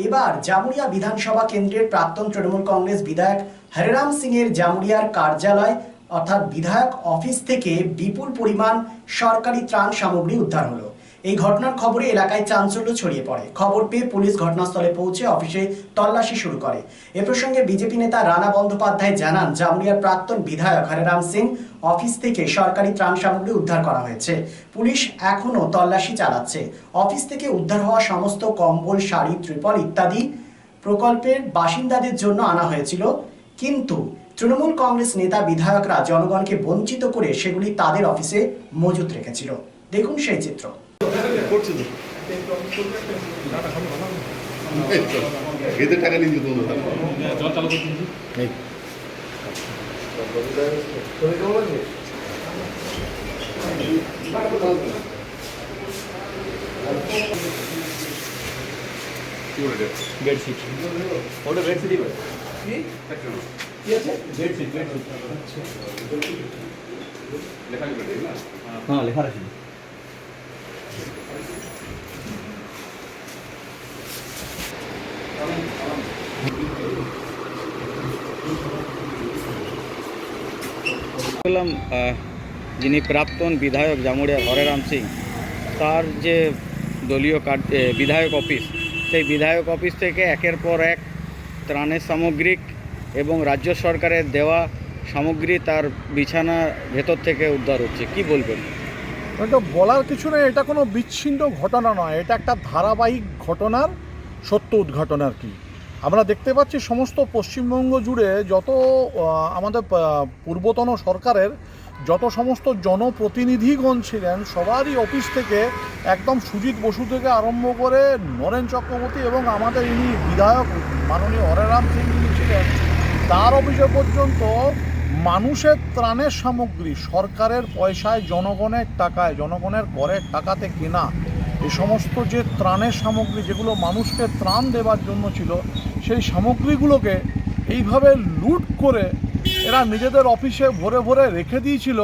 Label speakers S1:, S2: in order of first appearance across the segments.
S1: এবার জামুরিয়া বিধানসভা কেন্দ্রের প্রাক্তন তৃণমূল কংগ্রেস বিধায়ক হরেরাম সিং এর জামুরিয়ার কার্যালয় অর্থাৎ বিধায়ক অফিস থেকে বিপুল পরিমাণ সরকারি ত্রাণ সামগ্রী উদ্ধার হলো। এই ঘটনার খবরে এলাকায় চাঞ্চল্য ছড়িয়ে পড়ে। খবর পেয়ে পুলিশ ঘটনাস্থলে পৌঁছে অফিসে তল্লাশি শুরু করে। এ প্রসঙ্গে বিজেপি নেতা রানা বন্দ্যোপাধ্যায় জানান, জামুরিয়ার প্রাক্তন বিধায়ক হরেরাম সিং অফিস থেকে সরকারি ত্রাণ সামগ্রী উদ্ধার করা হয়েছে। পুলিশ এখনো তল্লাশি চালাচ্ছে। অফিস থেকে উদ্ধার হওয়া সমস্ত কম্বল, শাড়ি, ত্রিপল ইত্যাদি প্রকল্পের বাসিন্দাদের জন্য আনা হয়েছিল, কিন্তু তৃণমূল কংগ্রেস নেতা বিধায়করা জনগণকে বঞ্চিত করে সেগুলি তাদের অফিসে মজুত রেখেছিল। দেখুন সেই চিত্র।
S2: টাকা নিয়ে যেত
S3: বেডশিট ওটা বেডশিটই করে কি আছে বেডশিট লেখা আছে না? হ্যাঁ লেখা আছে।
S4: বললাম যিনি প্রাক্তন বিধায়ক জামুরিয়া হরেরাম সিং, তার যে দলীয় বিধায়ক অফিস, সেই বিধায়ক অফিস থেকে একের পর এক ত্রাণের সামগ্রিক এবং রাজ্য সরকারের দেওয়া সামগ্রী তার বিছানার ভেতর থেকে উদ্ধার হচ্ছে। কি বলবেন?
S5: এটা বলার কিছু নেই, এটা কোনো বিচ্ছিন্ন ঘটনা নয়, এটা একটা ধারাবাহিক ঘটনার সত্য উদ্ঘাটন আর কি। আমরা দেখতে পাচ্ছি সমস্ত পশ্চিমবঙ্গ জুড়ে যত আমাদের পূর্বতন সরকারের যত সমস্ত জনপ্রতিনিধিগণ ছিলেন, সবারই অফিস থেকে একদম সুজিত বসু থেকে আরম্ভ করে নরেন চক্রবর্তী এবং আমাদের ইনি বিধায়ক মাননীয় হরেরাম সিং যিনি ছিলেন, তার অফিসে পর্যন্ত মানুষের ত্রাণের সামগ্রী সরকারের পয়সায়, জনগণের টাকায়, জনগণের করের টাকাতে কেনা এই সমস্ত যে ত্রাণের সামগ্রী যেগুলো মানুষকে ত্রাণ দেওয়ার জন্য ছিল, সেই সামগ্রীগুলোকে এইভাবে লুট করে এরা নিজেদের অফিসে ভরে ভরে রেখে দিয়েছিল।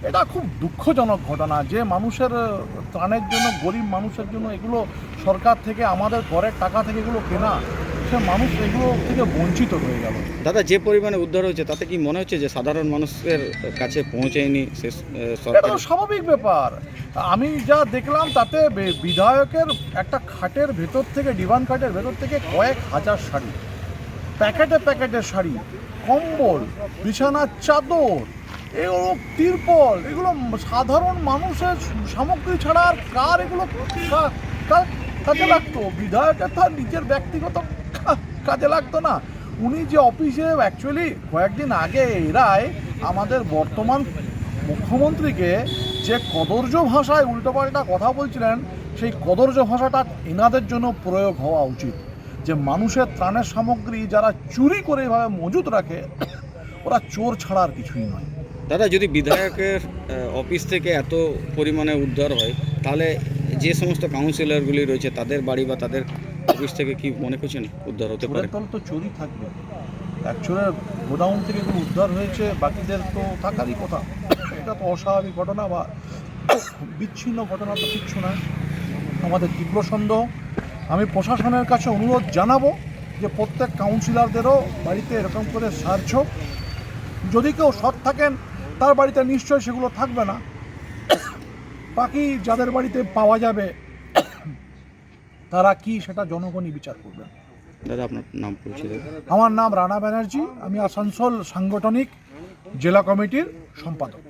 S5: এটা খুব দুঃখজনক ঘটনা যে মানুষের ত্রাণের জন্য, গরিব মানুষের জন্য এগুলো সরকার থেকে, আমাদের করের টাকা থেকে এগুলো কেনা, সে মানুষ এগুলো থেকে বঞ্চিত হয়ে গেল।
S4: দাদা, যে পরিমাণে উদ্ধার হয়েছে তাতে কি মনে হচ্ছে যে সাধারণ মানুষের কাছে পৌঁছায়নি?
S5: এটা তো স্বাভাবিক ব্যাপার। আমি যা দেখলাম তাতে বিধায়কের একটা খাটের ভেতর থেকে, ডিভান খাটের ভেতর থেকে কয়েক হাজার শাড়ি, প্যাকেটে প্যাকেটে শাড়ি, কম্বল, বিছানার চাদর, এগুলো তিরপল, এগুলো সাধারণ মানুষের সামগ্রী ছাড়া আর কার এগুলো কাজে লাগতো? বিধায়কের তার নিজের ব্যক্তিগত কাজে লাগতো না। উনি যে অফিসে অ্যাকচুয়ালি কয়েকদিন আগে এরাই আমাদের বর্তমান মুখ্যমন্ত্রীকে যে কদর্য ভাষায় উল্টোপাল্টা কথা বলছিলেন, সেই কদর্য ভাষাটা এনাদের জন্য প্রয়োগ হওয়া উচিত। যে মানুষের ত্রাণের সামগ্রী যারা চুরি করে এভাবে মজুত রাখে, ওরা চোর ছাড়া আর কিছুই নয়।
S4: দাদা, যদি বিধায়কের অফিস থেকে এত পরিমাণে উদ্ধার হয়, তাহলে যে সমস্ত কাউন্সিলরগুলি রয়েছে তাদের বাড়ি বা তাদের অফিস থেকে কি মনে করছেন উদ্ধার হতে পারে?
S5: চোরের দল তো চুরি থাকবে। একচুয়ালি গোডাউন থেকে এগুলো উদ্ধার হয়েছে, বাকিদের তো থাকারই কথা। এটা তো অস্বাভাবিক ঘটনা বা বিচ্ছিন্ন ঘটনা তো কিচ্ছু নয়। আমাদের তীব্র সন্দেহ। আমি প্রশাসনের কাছে অনুরোধ জানাবো যে প্রত্যেক কাউন্সিলরদেরও বাড়িতে এরকম করে সার্চ হোক। যদি কেউ সৎ থাকেন তার বাড়িতে নিশ্চয়ই সেগুলো থাকবে না। বাকি যাদের বাড়িতে পাওয়া যাবে তারা কি, সেটা জনগণই বিচার করবে।
S4: দাদা, আপনার নাম পরিচয়?
S5: আমার নাম রানা ব্যানার্জি, আমি আসানসোল সাংগঠনিক জেলা কমিটির সম্পাদক।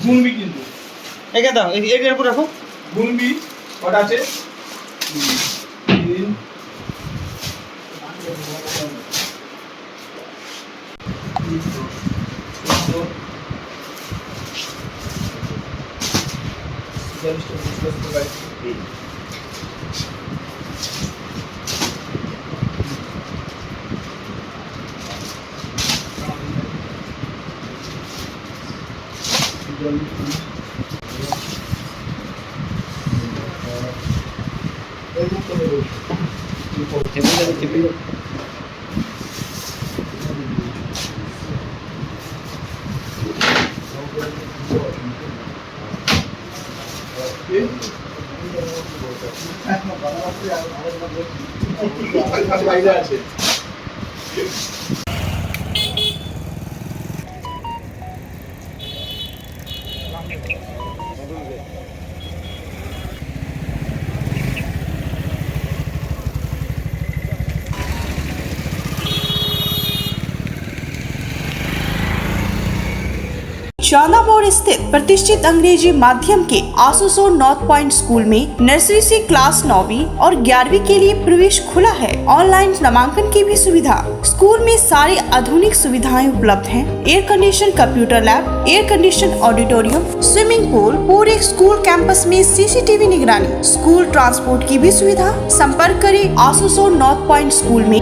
S3: গুনবি কিন্তু একে দাও, এর উপর রাখো। গুনবি কটা আছে? 3
S4: চেপে
S6: चांदामोड़ स्थित प्रतिष्ठित अंग्रेजी माध्यम के आसुसो नॉर्थ पॉइंट स्कूल में नर्सरी से क्लास 9वीं और 11वीं के लिए प्रवेश खुला है। ऑनलाइन नामांकन की भी सुविधा। स्कूल में सारी आधुनिक सुविधाएं उपलब्ध हैं। Air condition computer lab, air condition auditorium, swimming pool, पूरे स्कूल कैंपस में सीसीटीवी निगरानी, स्कूल ट्रांसपोर्ट की भी सुविधा। संपर्क करें आसुसो नॉर्थ पॉइंट स्कूल में।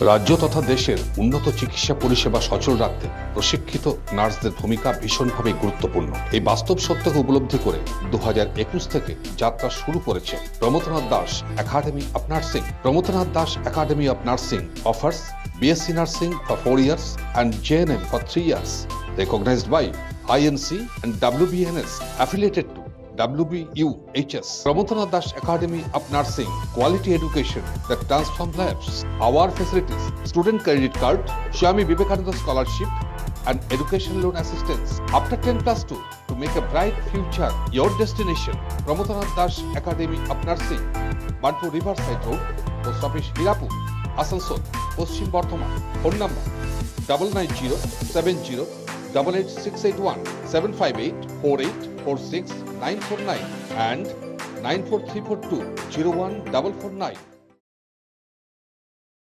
S7: রাজ্য তথা দেশের উন্নত চিকিৎসা পরিষেবা সচল রাখতে প্রশিক্ষিত নার্সদের ভূমিকা ভীষণভাবে গুরুত্বপূর্ণ। এই বাস্তব সত্যকে উপলব্ধি করে 2021 থেকে যাত্রা শুরু করেছে Pramathanath Das academy of nursing. Pramathanath Das academy of nursing offers BSc Nursing for 4 years and JNM for 3 years, recognized by INC and WBNS, affiliated to WBUHS. Prabodhanath Das Academy of Nursing, quality education that transforms lives. Our facilities: student credit card, Swami Vivekananda scholarship, and education loan assistance. After 10+2, to make a bright future your destination. Prabodhanath Das Academy of Nursing, Banpur Riverside Road, Post Office Hirapur, Asansol, Paschim Bardhaman. Phone number 9907088681 7584846 949 and 94342 01449.